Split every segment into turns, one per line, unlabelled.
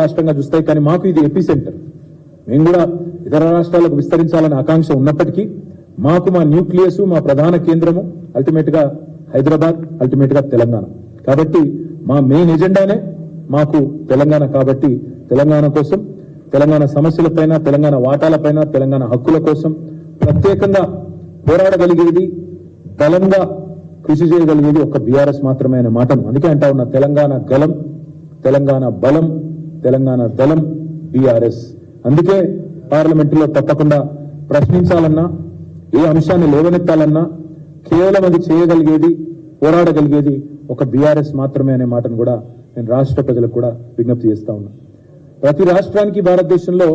రాష్ట్రంగా చూస్తాయి. కానీ మాకు ఇది ఎపి సెంటర్. మేము కూడా ఇతర రాష్ట్రాలకు విస్తరించాలనే ఆకాంక్ష ఉన్నప్పటికీ మాకు మా న్యూక్లియస్, మా ప్రధాన కేంద్రము అల్టిమేట్ గా హైదరాబాద్, అల్టిమేట్ గా తెలంగాణ. కాబట్టి మా మెయిన్ ఎజెండానే మాకు తెలంగాణ. కాబట్టి తెలంగాణ కోసం, తెలంగాణ సమస్యలపైన, తెలంగాణ వాటాలపైన, తెలంగాణ హక్కుల కోసం ప్రత్యేకంగా పోరాడగలిగేది, బలంగా కృషి చేయగలిగేది ఒక్క బీఆర్ఎస్ మాత్రమే అనే మాటను అందుకే అంటా ఉన్నా. తెలంగాణ గలం, తెలంగాణ బలం, తెలంగాణ దళం బీఆర్ఎస్. అందుకే పార్లమెంటులో తప్పకుండా ప్రశ్నించాలన్నా, ఏ అంశాన్ని లేవనెత్తాలన్నా కేవలం అది చేయగలిగేది, పోరాడగలిగేది ఒక బీఆర్ఎస్ మాత్రమే అనే మాటను కూడా నేను రాష్ట్ర ప్రజలకు కూడా విజ్ఞప్తి చేస్తా ఉన్నా. ప్రతి రాష్ట్రానికి భారతదేశంలో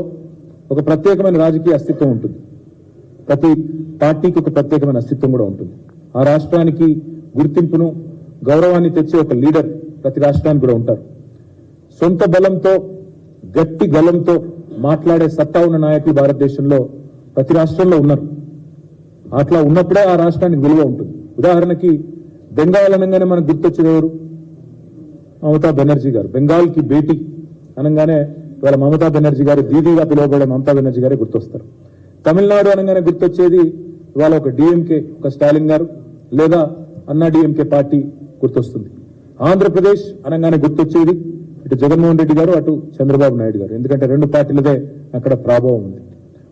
ఒక ప్రత్యేకమైన రాజకీయ అస్తిత్వం ఉంటుంది. ప్రతి పార్టీకి ఒక ప్రత్యేకమైన అస్తిత్వం కూడా ఉంటుంది. ఆ రాష్ట్రానికి గుర్తింపును, గౌరవాన్ని తెచ్చే ఒక లీడర్ ప్రతి రాష్ట్రానికి కూడా ఉంటారు. సొంత బలంతో, గట్టి గలంతో మాట్లాడే సత్తా ఉన్న నాయకులు భారతదేశంలో ప్రతి రాష్ట్రంలో ఉన్నారు. అట్లా ఉన్నప్పుడే ఆ రాష్ట్రానికి విలువ ఉంటుంది. ఉదాహరణకి బెంగాల్ అనగానే మనకు గుర్తొచ్చేది ఎవరు? మమతా బెనర్జీ గారు. బెంగాల్ కి బేటీ అనగానే ఇవాళ మమతా బెనర్జీ గారు, దీదీగా పిలువబడే మమతా బెనర్జీ గారే గుర్తొస్తారు. తమిళనాడు అనగానే గుర్తొచ్చేది ఇవాళ ఒక డిఎంకే, ఒక స్టాలిన్ గారు, లేదా అన్నా డిఎంకే పార్టీ గుర్తొస్తుంది. ఆంధ్రప్రదేశ్ అనగానే గుర్తొచ్చేది ఇటు జగన్మోహన్ రెడ్డి గారు, అటు చంద్రబాబు నాయుడు గారు. ఎందుకంటే రెండు పార్టీలదే అక్కడ ప్రభావం ఉంది.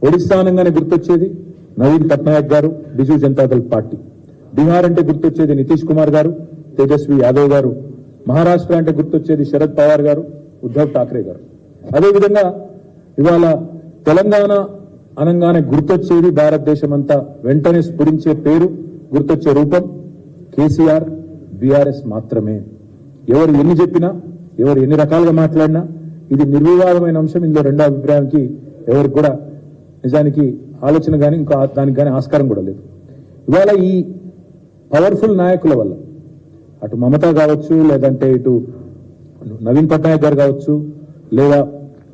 ఒడిశా అనగానే గుర్తొచ్చేది నవీన్ పట్నాయక్ గారు, బిజు జనతాదళ్ పార్టీ. బీహార్ అంటే గుర్తొచ్చేది నితీష్ కుమార్ గారు, తేజస్వి యాదవ్ గారు. మహారాష్ట్ర అంటే గుర్తొచ్చేది శరద్ పవార్ గారు, ఉద్ధవ్ ఠాక్రే గారు. అదేవిధంగా ఇవాళ తెలంగాణ అనగానే గుర్తొచ్చేది భారతదేశం అంతా వెంటనే స్ఫురించే పేరు, గుర్తొచ్చే రూపం కేసీఆర్, బీఆర్ఎస్ మాత్రమే. ఎవరు ఎన్ని చెప్పినా, ఎవరు ఎన్ని రకాలుగా మాట్లాడినా ఇది నిర్వివాదమైన అంశం. ఇందులో రెండో అభిప్రాయానికి ఎవరికి కూడా నిజానికి ఆలోచన కానీ ఇంకా దానికి కానీ ఆస్కారం కూడా లేదు. ఇవాళ ఈ పవర్ఫుల్ నాయకుల వల్ల అటు మమతా కావచ్చు, లేదంటే ఇటు నవీన్ పట్నాయక్ గారు కావచ్చు, లేదా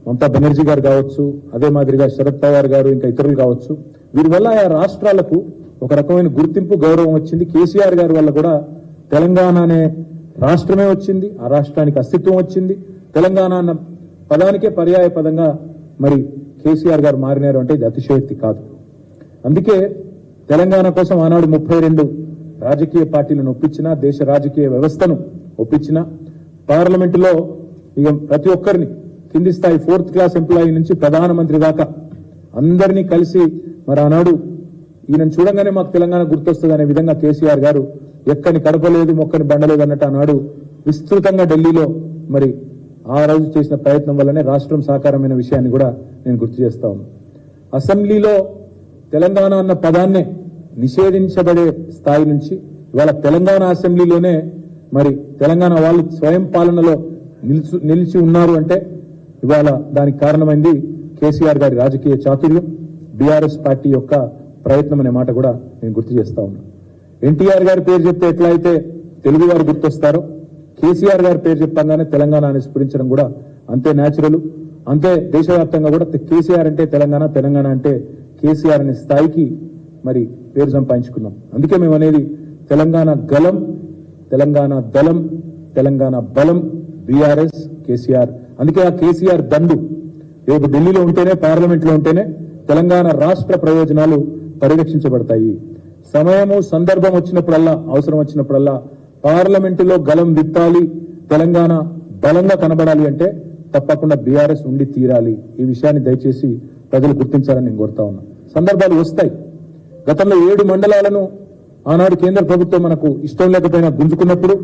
మమతా బెనర్జీ గారు కావచ్చు, అదే మాదిరిగా శరద్ పవార్ గారు, ఇంకా ఇతరులు కావచ్చు, వీరి వల్ల ఆ రాష్ట్రాలకు ఒక రకమైన గుర్తింపు, గౌరవం వచ్చింది. కేసీఆర్ గారి వల్ల కూడా తెలంగాణ అనే రాష్ట్రమే వచ్చింది, ఆ రాష్ట్రానికి అస్తిత్వం వచ్చింది. తెలంగాణ అన్న పదానికే పర్యాయ పదంగా మరి కేసీఆర్ గారు మారినారు అంటే ఇది అతిశయోక్తి కాదు. అందుకే తెలంగాణ కోసం ఆనాడు 32 రాజకీయ పార్టీలను ఒప్పించిన, దేశ రాజకీయ వ్యవస్థను ఒప్పించిన, పార్లమెంటులో ఇక ప్రతి ఒక్కరిని కింది స్థాయి 4th క్లాస్ ఎంప్లాయీ నుంచి ప్రధానమంత్రి దాకా అందరినీ కలిసి మరి ఆనాడు ఈయనను చూడంగానే మాకు తెలంగాణ గుర్తొస్తుంది అనే విధంగా కేసీఆర్ గారు ఎక్కని కడపలేదు, మొక్కని బండలేదు అన్నట్టు ఆనాడు విస్తృతంగా ఢిల్లీలో మరి ఆ రోజు చేసిన ప్రయత్నం వల్లనే రాష్ట్రం సాకారమైన విషయాన్ని కూడా నేను గుర్తు చేస్తా ఉన్నాను. అసెంబ్లీలో తెలంగాణ అన్న పదాన్నే నిషేధించబడే స్థాయి నుంచి ఇవాళ తెలంగాణ అసెంబ్లీలోనే మరి తెలంగాణ వాళ్ళు స్వయం పాలనలో నిలిచి ఉన్నారు అంటే ఇవాళ దానికి కారణమైంది కేసీఆర్ గారి రాజకీయ చాతుర్యం, బీఆర్ఎస్ పార్టీ యొక్క ప్రయత్నం అనే మాట కూడా నేను గుర్తు చేస్తా ఉన్నాను. ఎన్టీఆర్ గారి పేరు చెప్తే ఎట్లా అయితే తెలుగు వారు గుర్తొస్తారో, కేసీఆర్ గారి పేరు చెప్పగానే తెలంగాణ అని స్ఫురించడం కూడా అంతే న్యాచురల్. అంతే దేశవ్యాప్తంగా కూడా కేసీఆర్ అంటే తెలంగాణ, తెలంగాణ అంటే కేసీఆర్ అనే స్థాయికి మరి పేరు సంపాదించుకున్నాం. అందుకే మేము అనేది తెలంగాణ గలం, తెలంగాణ దళం, తెలంగాణ బలం బీఆర్ఎస్, కేసీఆర్. అందుకే ఆ కేసీఆర్ దండు రేపు ఢిల్లీలో ఉంటేనే, పార్లమెంట్ లో ఉంటేనే తెలంగాణ రాష్ట్ర ప్రయోజనాలు పరిరక్షించబడతాయి. సమయము, సందర్భం వచ్చినప్పుడల్లా, అవసరం వచ్చినప్పుడల్లా పార్లమెంటులో గలం విప్పాలి, తెలంగాణ బలంగా కనబడాలి అంటే తప్పకుండా బీఆర్ఎస్ ఉండి తీరాలి. ఈ విషయాన్ని దయచేసి ప్రజలు గుర్తించాలని నేను కోరుతా ఉన్నా. సందర్భాలు వస్తాయి. గతంలో 7 మండలాలను ఆనాడు కేంద్ర ప్రభుత్వం మనకు ఇష్టం లేకపోయినా గుంజుకున్నప్పుడు,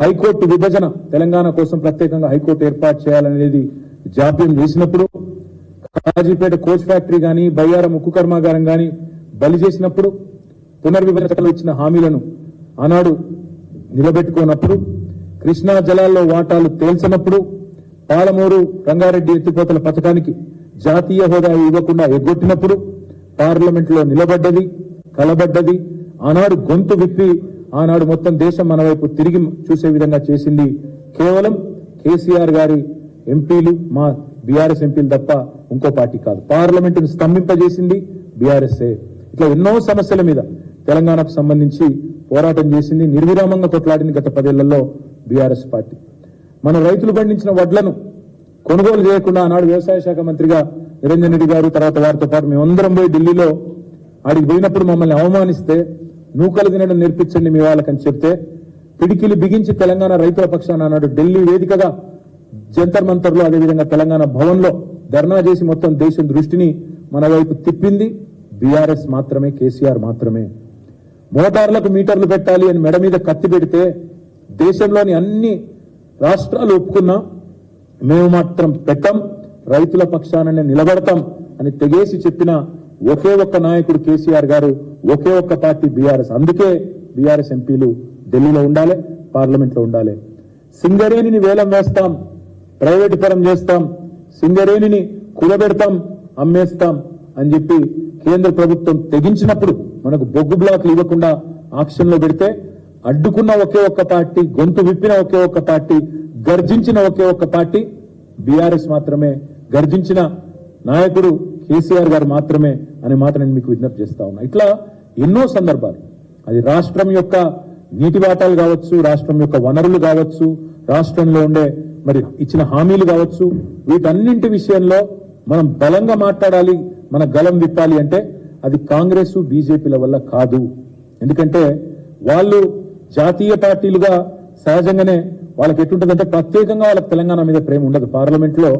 హైకోర్టు విభజన, తెలంగాణ కోసం ప్రత్యేకంగా హైకోర్టు ఏర్పాటు చేయాలనేది జాప్యం చేసినప్పుడు, కాజీపేట కోచ్ ఫ్యాక్టరీ గాని, బయ్యారం ఉక్కు కర్మాగారం గాని బలి చేసినప్పుడు, పునర్విభజనలో ఇచ్చిన హామీలను ఆనాడు నిలబెట్టుకున్నప్పుడు, కృష్ణా జలాల్లో వాటాలు తేల్చినప్పుడు, పాలమూరు రంగారెడ్డి ఎత్తిపోతల పథకానికి జాతీయ హోదా ఇవ్వకుండా ఎగ్గొట్టినప్పుడు పార్లమెంట్ లో నిలబడ్డది, కలబడ్డది. ఆనాడు గొంతు విప్పి ఆనాడు మొత్తం దేశం మన వైపు తిరిగి చూసే విధంగా చేసింది కేవలం కేసీఆర్ గారి ఎంపీలు, మా బీఆర్ఎస్ ఎంపీలు తప్ప ఇంకో పార్టీ కాదు. పార్లమెంటును స్తంభింపజేసింది బీఆర్ఎస్ఏ. ఇట్లా ఎన్నో సమస్యల మీద తెలంగాణకు సంబంధించి పోరాటం చేసింది, నిర్విరామంగా కొట్లాడింది గత 10 ఏళ్లలో బీఆర్ఎస్ పార్టీ. మన రైతులు పండించిన వడ్లను కొనుగోలు చేయకుండా ఆనాడు వ్యవసాయ శాఖ మంత్రిగా నిరంజన్ రెడ్డి గారు, తర్వాత వారితో పాటు మేమందరం పోయి ఢిల్లీలో ఆడికి పోయినప్పుడు మమ్మల్ని అవమానిస్తే నూకలు తినడం నేర్పించండి మీ వాళ్ళకని చెప్తే పిడికిలి బిగించి తెలంగాణ రైతుల పక్షాన ఆనాడు ఢిల్లీ వేదికగా జంతర్ మంతర్లో, అదేవిధంగా తెలంగాణ భవన్లో ధర్నా చేసి మొత్తం దేశం దృష్టిని మన వైపు తిప్పింది బీఆర్ఎస్ మాత్రమే, కేసీఆర్ మాత్రమే. మోటార్లకు మీటర్లు పెట్టాలి అని మెడ మీద కత్తి పెడితే దేశంలోని అన్ని రాష్ట్రాలు ఒప్పుకున్నా మేము మాత్రం పెట్టం, రైతుల పక్షాననే నిలబడతాం అని తెగేసి చెప్పిన ఒకే ఒక్క నాయకుడు కేసీఆర్ గారు, ఒకే ఒక్క పార్టీ బీఆర్ఎస్. అందుకే బీఆర్ఎస్ ఎంపీలు ఢిల్లీలో ఉండాలి, పార్లమెంట్ లో ఉండాలి. సింగరేణిని వేలం వేస్తాం, ప్రైవేటు పరం చేస్తాం, సింగరేణిని కులబెడతాం, అమ్మేస్తాం అని చెప్పి కేంద్ర ప్రభుత్వం తెగించినప్పుడు మనకు బొగ్గు బ్లాక్లు ఇవ్వకుండా ఆక్షన్ లో పెడితే అడ్డుకున్న ఒకే ఒక్క పార్టీ, గొంతు విప్పిన ఒకే ఒక్క పార్టీ, గర్జించిన ఒకే ఒక్క పార్టీ బీఆర్ఎస్ మాత్రమే, గర్జించిన నాయకుడు కేసీఆర్ గారు మాత్రమే అనే మాట నేను మీకు విజ్ఞప్తి చేస్తా ఉన్నా. ఇట్లా ఎన్నో సందర్భాలు, అది రాష్ట్రం యొక్క నీటి వాటాలు కావచ్చు, రాష్ట్రం యొక్క వనరులు కావచ్చు, రాష్ట్రంలో ఉండే మరి ఇచ్చిన హామీలు కావచ్చు, వీటన్నింటి విషయంలో మనం బలంగా మాట్లాడాలి, మన గలం విప్పాలి అంటే అది కాంగ్రెస్ బీజేపీల వల్ల కాదు. ఎందుకంటే వాళ్ళు జాతీయ పార్టీలుగా సహజంగానే వాళ్ళకి ఎట్లుంటుందంటే ప్రత్యేకంగా వాళ్ళకి తెలంగాణ మీద ప్రేమ ఉండదు. పార్లమెంట్ లో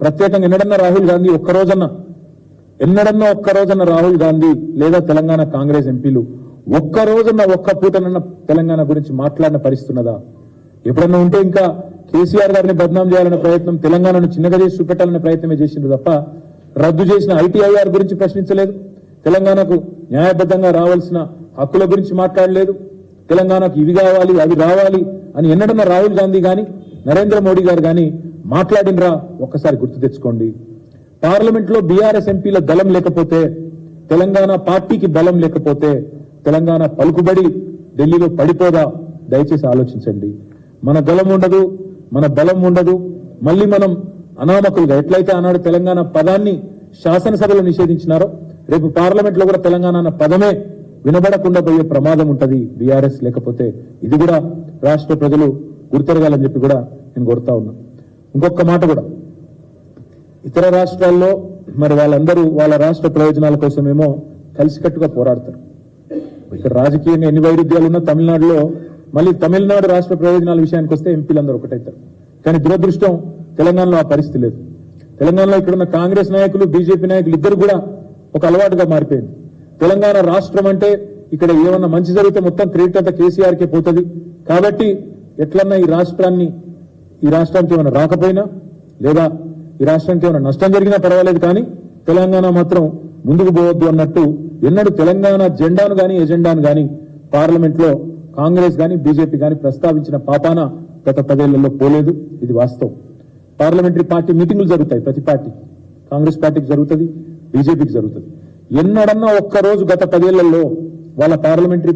ప్రత్యేకంగా ఎన్నడన్నా రాహుల్ గాంధీ ఒక్కరోజన్న రాహుల్ గాంధీ లేదా తెలంగాణ కాంగ్రెస్ ఎంపీలు ఒక్క పూటనన్న తెలంగాణ గురించి మాట్లాడిన పరిస్థితున్నదా? ఎప్పుడన్నా ఉంటే ఇంకా కేసీఆర్ గారిని బద్నాం చేయాలనే ప్రయత్నం, తెలంగాణను చిన్నగా చేసి చూపెట్టాలనే ప్రయత్నమే చేసిండ్రు తప్ప రద్దు చేసిన ఐటీఐఆర్ గురించి ప్రశ్నించలేదు, తెలంగాణకు న్యాయబద్ధంగా రావాల్సిన హక్కుల గురించి మాట్లాడలేదు, తెలంగాణకు ఇవి కావాలి అవి రావాలి అని ఎన్నడన్నా రాహుల్ గాంధీ గాని నరేంద్ర మోడీ గారు గాని మాట్లాడినరా? ఒక్కసారి గుర్తు తెచ్చుకోండి. పార్లమెంట్ లో బీఆర్ఎస్ ఎంపీల దళం లేకపోతే, తెలంగాణ పార్టీకి బలం లేకపోతే తెలంగాణ పలుకుబడి ఢిల్లీలో పడిపోదా? దయచేసి ఆలోచించండి. మన గలం ఉండదు, మన బలం ఉండదు. మళ్ళీ మనం అనామకులుగా ఎట్లయితే ఆనాడు తెలంగాణ పదాన్ని శాసనసభలో నిషేధించినారో రేపు పార్లమెంట్ లో కూడా తెలంగాణ అన్న పదమే వినబడకుండా పోయే ప్రమాదం ఉంటది బీఆర్ఎస్ లేకపోతే. ఇది కూడా రాష్ట్ర ప్రజలు గుర్తెరగాలని చెప్పి కూడా నేను కోరుతా ఉన్నా. ఇంకొక మాట కూడా, ఇతర రాష్ట్రాల్లో మరి వాళ్ళందరూ వాళ్ళ రాష్ట్ర ప్రయోజనాల కోసమేమో కలిసికట్టుగా పోరాడతారు. ఇక్కడ రాజకీయంగా ఎన్ని వైరుధ్యాలు ఉన్నా తమిళనాడులో మళ్ళీ తమిళనాడు రాష్ట్ర ప్రయోజనాల విషయానికి వస్తే ఎంపీలందరూ ఒకటైతారు. కానీ దురదృష్టం తెలంగాణలో ఆ పరిస్థితి లేదు. తెలంగాణలో ఇక్కడున్న కాంగ్రెస్ నాయకులు, బీజేపీ నాయకులు ఇద్దరు కూడా ఒక అలవాటుగా మారిపోయింది. తెలంగాణ రాష్ట్రం అంటే ఇక్కడ ఏమన్నా మంచి జరిగితే మొత్తం క్రెడిట్ అంతా కేసీఆర్కే పోతుంది కాబట్టి ఎట్లన్నా ఈ రాష్ట్రానికి ఏమైనా రాకపోయినా లేదా ఈ రాష్ట్రానికి ఏమైనా నష్టం జరిగినా పర్వాలేదు కానీ తెలంగాణ మాత్రం ముందుకు పోవద్దు అన్నట్టు ఎన్నడూ తెలంగాణ జెండాను గాని ఎజెండాను గాని పార్లమెంట్ లో కాంగ్రెస్ గాని బీజేపీ గాని ప్రస్తావించిన పాపాన గత 10 ఏళ్లలో పోలేదు. ఇది వాస్తవం. పార్లమెంటరీ పార్టీ మీటింగులు జరుగుతాయి ప్రతి పార్టీకి, కాంగ్రెస్ పార్టీకి జరుగుతుంది, బీజేపీకి జరుగుతుంది. ఎన్నడన్నా ఒక్కరోజు గత 10 ఏళ్లలో వాళ్ళ పార్లమెంటరీ